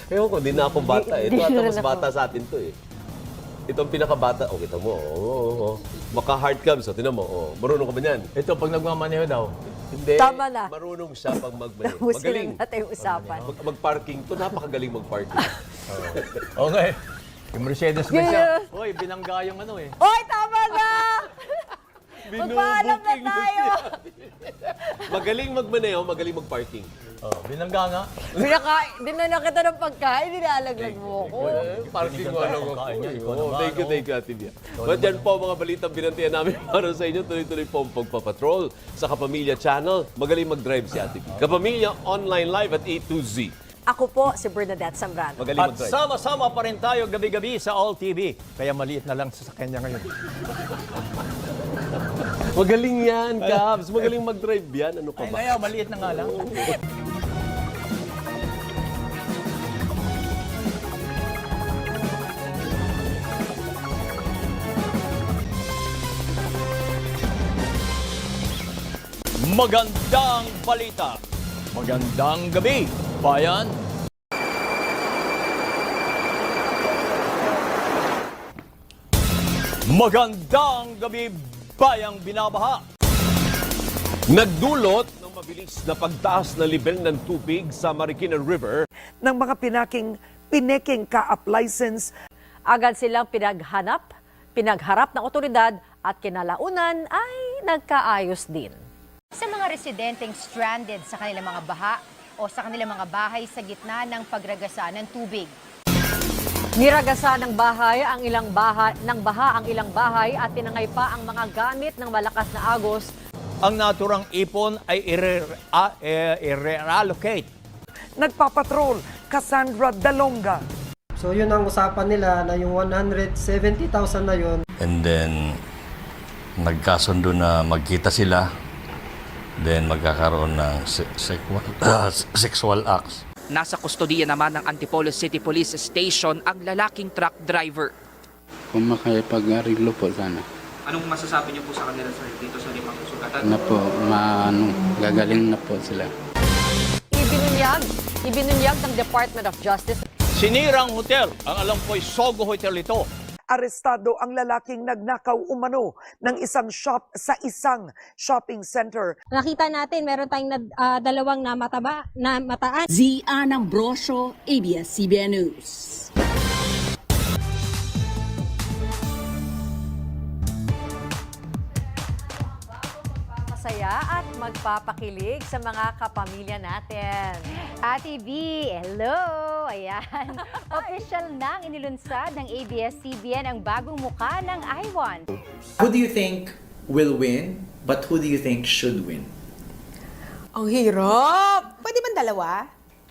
Ewan ko, hindi na akong bata. Ito Di ata rin mas ako. bata sa atin to eh. Ito ang pinakabata. O, kita mo. Maka-hard cams. Tinan mo. Marunong ka ba niyan? Ito, pag nagmamaneho daw, Hindi. Tama na. Marunong siya pag magmaneho. Tapusin Magaling. na natin yung usapan. Mag-parking to. Napakagaling mag-parking. okay. Yung Mercedes Benz Yeah. siya. Uy, binangga yung ano eh. Oy, tama na! Magpaalam na Binubuking mo tayo! Magaling magmaneho, magaling mag-parking. Oh, binangga nga. Dinala kita ng pagkain, nilalaglag mo ako. Parking Hindi nga ka lang tayo ako. kakain yan. Ikaw Oo, naman, thank you, Ate Bia. But yan po ang mga balitang binantiyan namin para sa inyo. Tuloy-tuloy po ang pagpapatrol sa Kapamilya Channel. Magaling mag-drive si Ate Bia. Kapamilya online live at A to Z. Ako po si Bernadette Zambrano. Magaling At mag-drive. sama-sama pa rin tayo gabi-gabi sa All TV. Kaya maliit na lang sa kanya ngayon. Magaling yan, Cabs. Magaling mag-drive yan. Ano pa Ay, ba? kaya maliit na nga lang. Magandang balita. Magandang gabi, bayan. Magandang gabi, bayang binabaha. Nagdulot ng mabilis na pagtaas na level ng tubig sa Marikina River. ng mga pineking ka-up license. Agad silang pinagharap ng otoridad at kinalaunan ay nagkaayos din. Sa mga residenteng stranded sa kanilang mga baha o sa kanilang mga bahay sa gitna ng pagragasa ng tubig. Niragasa ng baha ang ilang bahay at tinangay pa ang mga gamit ng malakas na agos. Ang naturang ipon ay i-reallocate. Nagpapatrol, Cassandra Dalonga. So yun ang usapan nila na yung 170,000 na yun. And then, nagkasundo na magkita sila. Then, magkakaroon ng sexual acts. Nasa kustodiya naman ng Antipolo City Police Station ang lalaking truck driver. Kung makipag-ariglo po sana. Anong masasabi niyo po sa kanila, sir, dito sa limang sugatan? Na po, gagaling na po sila. Ibinunyag ng Department of Justice. Sinirang hotel. Ang alam ko'y Sogo Hotel ito. Arestado ang lalaking nagnakaw umano ng isang shop sa isang shopping center. Nakita natin, meron tayong dalawang namataan. Zian Ambrosio, ABS-CBN News. Masaya at magpapakilig sa mga kapamilya natin. Ate B, hello! Ayan, official nang inilunsad ng ABS-CBN ang bagong mukha ng I-1. Who do you think will win, but who do you think should win? Ang hirap! Pwede ba dalawa?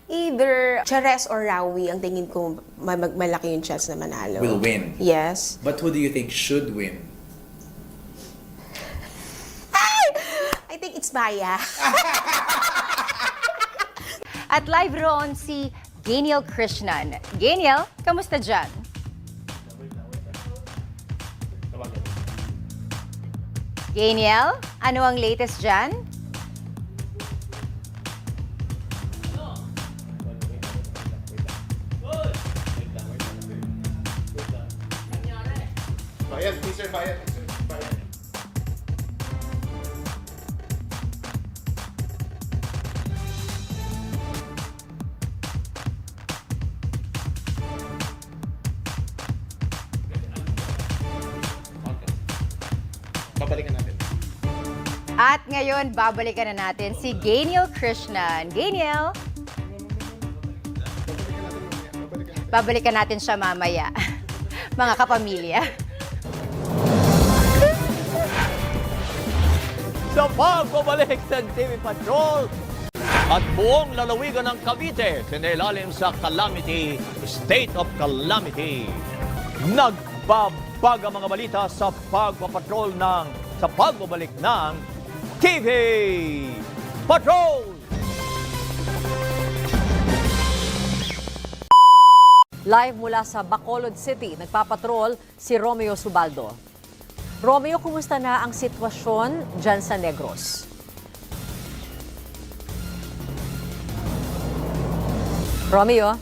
Either Chares or Rawi, ang tingin ko malaki yung chance na manalo. Will win. Yes. But who do you think should win? I think it's Maya. At live roon si Ganiel Krishnan. Ganiel, kamusta dyan? Ganiel, ano ang latest dyan? Bayad, Mr. Bayad. Babalikan natin. At ngayon, babalikan na natin si Ganiel Krishnan. Ganiel! Babalikan natin siya mamaya. Mga kapamilya. Sa pagbabalik ng TV Patrol at buong lalawigan ng Cavite, sinailalim sa state of calamity. Nagbabaga mga balita sa pagbabalik ng TV Patrol! Live mula sa Bacolod City, nagpapatrol si Romeo Subaldo. Romeo, kumusta na ang sitwasyon dyan sa Negros? Romeo?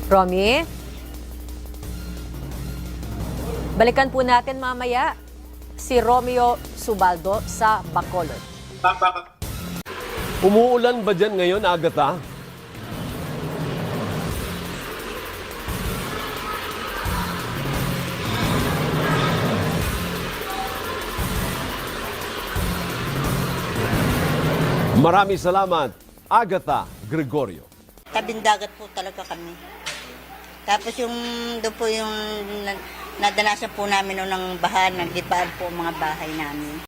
Romy? Balikan po natin mamaya si Romeo Subaldo sa Bacolod. Umuulan ba dyan ngayon, Agatha? Maraming salamat, Agatha Gregorio. Tabing dagat po talaga kami. Tapos yung doon po yung nadanasan po namin noon ng baha, naglipad po ang mga bahay namin.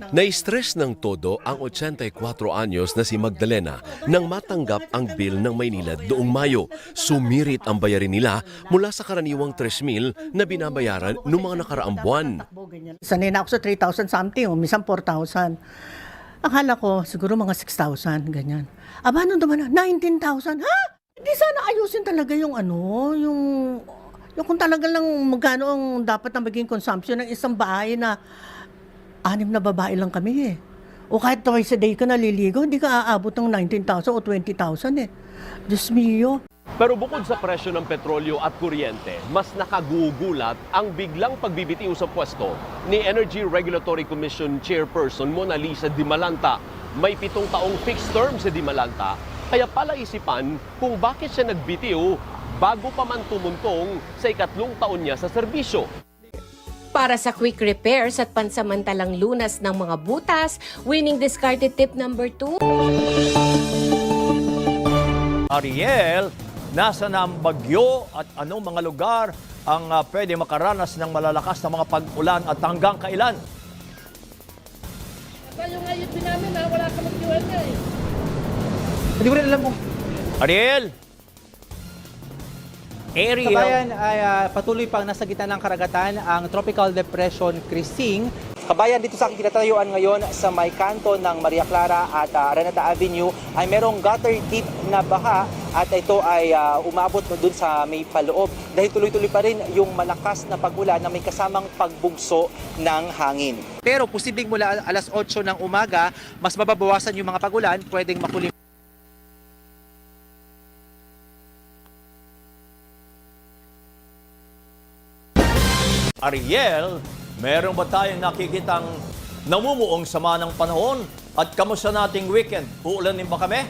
Na-stress ng todo ang 84 anyos na si Magdalena nang matanggap ang bill ng Maynilad noong Mayo. Sumirit ang bayarin nila mula sa karaniwang 3,000 na binabayaran noong mga nakaraang buwan. Sanay na ako sa 3,000 something o minsan 4,000. Akala ko siguro mga 6,000, ganyan. Aba, nung duman na, 19,000. Ha? Hindi sana ayusin talaga yung yung kung talaga lang magkano ang dapat na maging consumption ng isang bahay na 6 na babae lang kami eh. O kahit twice a day ka naliligo, hindi ka aabot ng 19,000 o 20,000 eh. Diyos mio. Pero bukod sa presyo ng petrolyo at kuryente, mas nakagugulat ang biglang pagbibitiw sa pwesto ni Energy Regulatory Commission Chairperson Mona Lisa Dimalanta. May 7 taong fixed term si Dimalanta, kaya pala isipan kung bakit siya nagbitiw bago pa man tumuntong sa 2nd taon niya sa serbisyo. Para sa quick repairs at pansamantalang lunas ng mga butas, winning discarded tip number 2. Ariel, nasa na ang bagyo at anong mga lugar ang pwede makaranas ng malalakas na mga pag-ulan at hanggang kailan? Yung ayot din namin na wala ka mag-iwan na eh. Hindi ko rin alam kung Ariel! Ariel! kabayan ay patuloy pang nasa gitna ng karagatan ang Tropical Depression Christine. Kabayan, dito sa aking kinatayuan ngayon sa may kanto ng Maria Clara at Araneta Avenue ay merong gutter deep na baha at ito ay umabot dun sa may paloob dahil tuloy-tuloy pa rin yung malakas na pag-ulan na may kasamang pagbugso ng hangin. Pero posibleng mula alas 8 ng umaga, mas mababawasan yung mga pag-ulan, pwedeng makulim. Ariel, meron ba tayong nakikitang namumuong sama ng panahon? At kamusta nating weekend? Uulanin ba kami?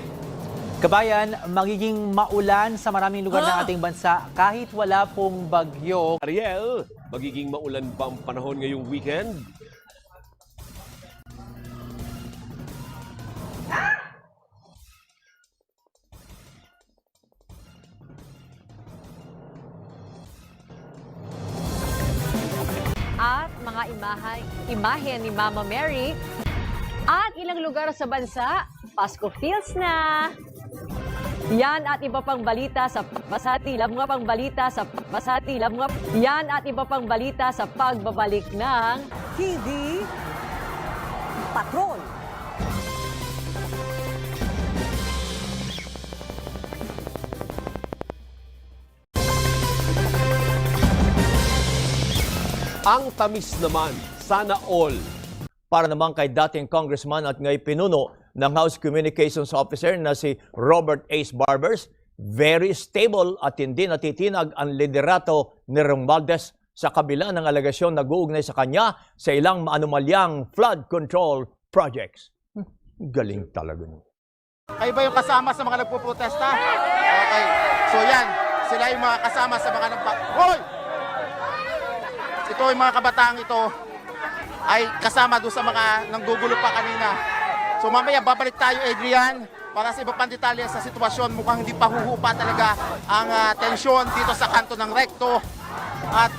Kabayan, magiging maulan sa maraming lugar ng ating bansa kahit wala pong bagyo. Ariel, magiging maulan ba ang panahon ngayong weekend? At mga imahe ni Mama Mary at ilang lugar sa bansa, Pasko feels na. Yan at iba pang balita sa Yan at iba pang balita sa pagbabalik ng TV Patrol. Ang tamis naman, sana all. Para naman kay dating congressman at ngayon pinuno ng House Communications Officer na si Robert Ace Barbers, very stable at hindi natitinag ang liderato ni Romualdez sa kabila ng alegasyon na guugnay sa kanya sa ilang maanumalyang flood control projects. Galing talaga niyo. Kayo ba yung kasama sa mga nagpuprotesta? Okay. So yan, sila yung mga kasama sa mga Hoy! Ito yung mga kabataang ito ay kasama doon sa mga nanggugulo pa kanina. So mamaya babalik tayo, Adrian, para sa iba pang detalye sa sitwasyon. Mukhang hindi pa huhupa talaga ang tensyon dito sa kanto ng Recto at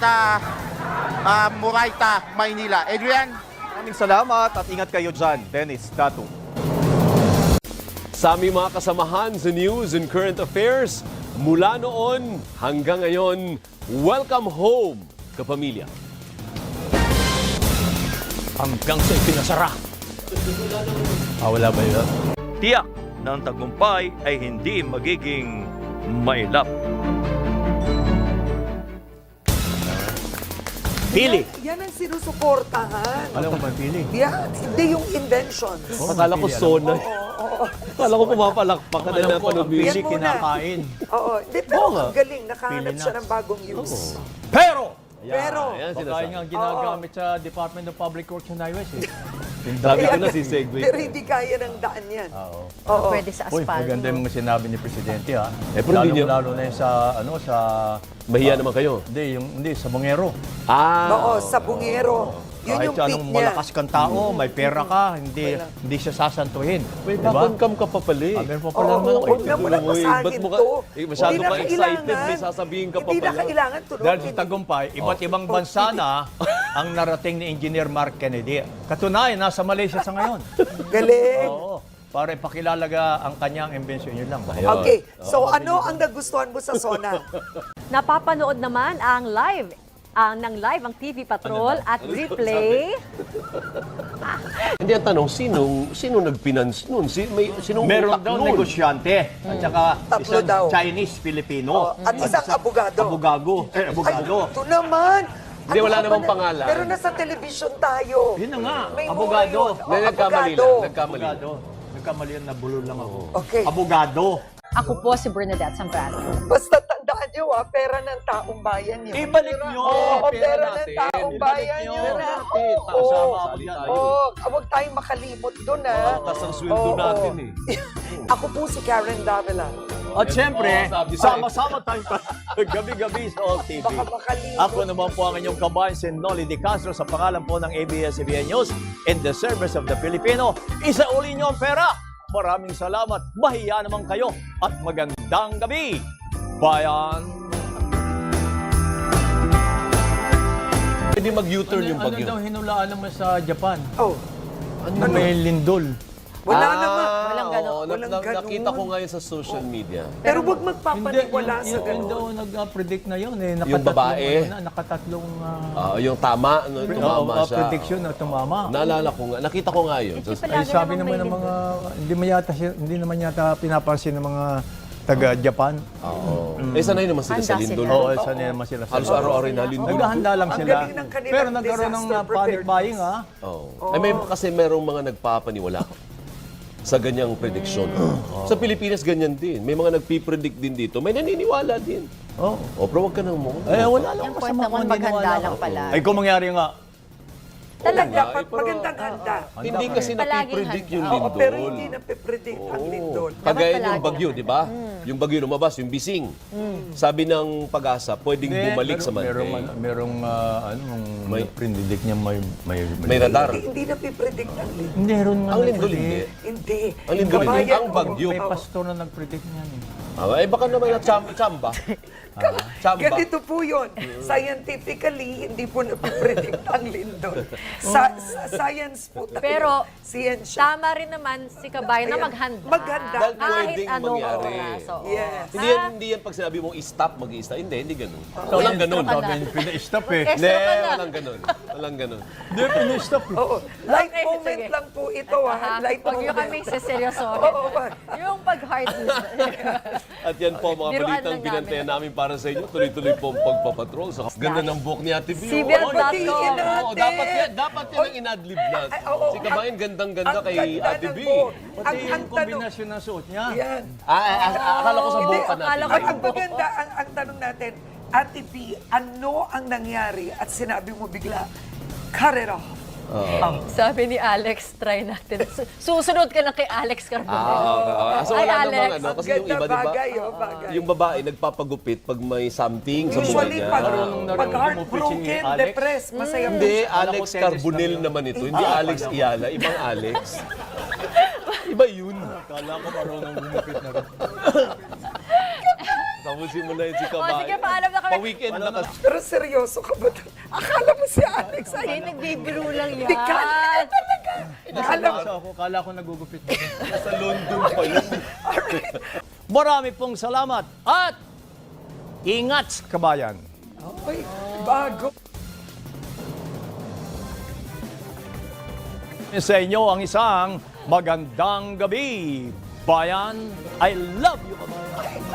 Moraita, Maynila. Adrian? Maraming salamat at ingat kayo dyan, Dennis Datu. Sa aming mga kasamahan sa news and current affairs, mula noon hanggang ngayon, welcome home, kapamilya. Hanggang sa ipinasara. Wala ba yun? Tiyak ng tagumpay ay hindi magiging mailap. Pili. Yan ang sinusuportahan. Alam mo ba pili? Yan, hindi yung inventions. Akala ko sona. Akala ko pumapalakpak ka na Alam ko, napanood ang pili Yan muna. kinakain. Oo, hindi, pero Oo nga. ang galing, nakahanap Pili siya nuts. ng bagong use. Pero! Pero, Ayan, Baka sinasabi. yun nga ginagamit sa Department of Public Works and Highways eh. Sabi ko na si Segway. pero hindi kaya ng daan yan. Oo. Oo. Pwede sa Uy, asphalt. maganda yung mga sinabi ni Presidente ha. pero hindi niya- Lalo na yung sa Mahiya naman kayo. Hindi sa Bungero. Oo, sa bungero. Yun Kahit yung pit anong niya. malakas kang tao, may pera ka, hindi siya sasantuhin. May Diba? babankam ka pa pala eh. Meron pa pala Oo, naman ako. huwag na mo lang masagin to. Masyado Hindi na ka excited, kailangan. may sasabihin ka pa Hindi na pala. kailangan tulog. Dahil sa tagumpay, iba't ibang bansa na ang narating ni Engineer Mark Kennedy. Katunayan, nasa Malaysia sa ngayon. Galing. Oo. Para ipakilalaga ang kanyang imbensyon. Yun lang. Okay, so ano ang nagustuhan mo sa SONA? Napapanood naman ang live ng live ang TV Patrol at replay. Hindi ang tanong, sinong nagpinance nun? Sinong Meron utak daw nun? negosyante at saka Tatlo isang daw. Chinese-Filipino. At isang abogado. Abogado. Ay, Abogado. ito naman. Hindi, wala ka namang ba pangalan. Pero nasa television tayo. Yun na nga, May abogado. mura yun. Hindi, nagkamali Abogado. lang. Nagkamali. Abogado. Nagkamali yan, nabulol lang ako. Okay. Abogado. Ako po si Bernadette Zambrano. Basta tandaan nyo, pera ng taong bayan yun. Ibalik nyo. Oo, pera ng natin. taong Ibalik bayan nyo. yun. Pera natin. Oo. Kasama ako dyan. Oo, huwag tayong makalimot doon, ha? Taas ang sweldo Oo. natin eh. Ako po si Karen Davila. At syempre, sabi ko sama-sama tayong gabi-gabi sa All TV. Baka makalimot. Ako naman po ang inyong kabayan, si Noli De Castro, sa pangalan po ng ABS-CBN News in the service of the Filipino. Isauli niyo ang pera. Maraming salamat. Mahiya naman kayo at magandang gabi. Bayan. Pwede mag-U-turn yung bagyo. Ano daw hinulaan naman sa Japan? Oh, May lindol. wala naman. Walang ganun. Walang ganun. Nakita ko ngayon sa social media. Pero huwag magpapaniwala sa Yun ganun. daw nag-predict na yun eh. Yung babae? Nakatatlong Yung tama, tumama siya. prediction na tumama. Naalala ko nga, nakita ko nga yun. So, Ay, sabi naman ng mga, hindi naman yata pinapansin ng mga taga-Japan. Oo. Sanay naman sila sa Handa lindol. sila. Oo, sanay naman sila sa Halos araw-araw na lindol. Naghahanda lang Ang sila. galing ng kanilang Pero nagkaroon ng disaster panic buying ha. Oh. Kasi merong mga nagpapaniwala sa ganyang prediksyon. Sa Pilipinas, ganyan din. May mga nagpipredict din dito. May naniniwala din. Oh. Pero wag ka nang mo. Wala lang Yung point naman, maghanda lang pala. Ay, kung mangyari nga, Talaga, magandang handa. Hindi kasi napipredict yung Oo, lindol. pero hindi napipredict ang lindol. Kagaya yung bagyo, di ba? Yung bagyo lumabas, yung bising. Sabi ng Pag-asa, pwedeng bumalik sa Monday. merong may predict niya May radar. Hindi napipredict ang lindol. Hindi, meron nga. Ang lindol hindi. Hindi. Ang lindol hindi. Kabayan Ang ko. bagyo. May pastor na nag-predict niyan eh. Baka naman na chamba. Chamba. Ganito po yun. Scientifically, hindi po napipredict ang lindol. Sa science po tayo. Pero, siyensya. tama rin naman si Kabayan na maghanda. Maghanda. Dahil Kahit pwedeng anong mangyari. oras. Oo. Yes. Hindi yan pag sinabi mong i-stop, mag-i-stop. Hindi ganun. Walang ganun. Pina-stop eh. Extra ka na. Walang ganun. Walang ganun. Hindi, pina-stop eh. Oo. Light Okay, moment sige. lang po ito, ha? Light Huwag nyo moment. kaming seseryoso. Oo, ba? Yung pag-heart At yan po mga Biruan balitang lang binantayan namin para sa inyo. Tuloy-tuloy po ang pagpapatrol. Sa ganda ng buhok ni Ate Bio. CBN.com. Oo, dapat yan ang inadlib na. Si Kabayan gandang-ganda Ang kay ganda Ate ng B. buhok. Pati Ang yung tanong, kombinasyon ng suot niya. yan. Akala ko sa buhok ka akala natin. Ang maganda, ang tanong natin, Ate P, ano ang nangyari at sinabi mo bigla, cut it off. Sabi ni Alex, try natin. Susunod ka na kay Alex Carbonell. So Ay, wala Alex. namang ano. Kasi yung iba, di ba? Bagay, bagay. Yung babae nagpapagupit pag may something sa mukha Usually, niya. pag heartbroken, Alex? depressed, masaya mo. Hindi, Alex Carbonell naman ito. Hindi Alex Iala, ibang Alex. Iba yun. Kala ko marunong gumupit na rin. Tapusin mo na yun si Kabayan. Sige, paalam na kami. Pa-weekend na kasi. Pero seryoso ka ba? Akala mo si Alex ay... Hindi, nagbibiro lang yan. Hindi ka talaga. Kala ko nagugupit. Sa London pa yun. Marami pong salamat at ingat, kabayan. Ay, bago. Sa inyo ang isang magandang gabi. Bayan, I love you, kabayan.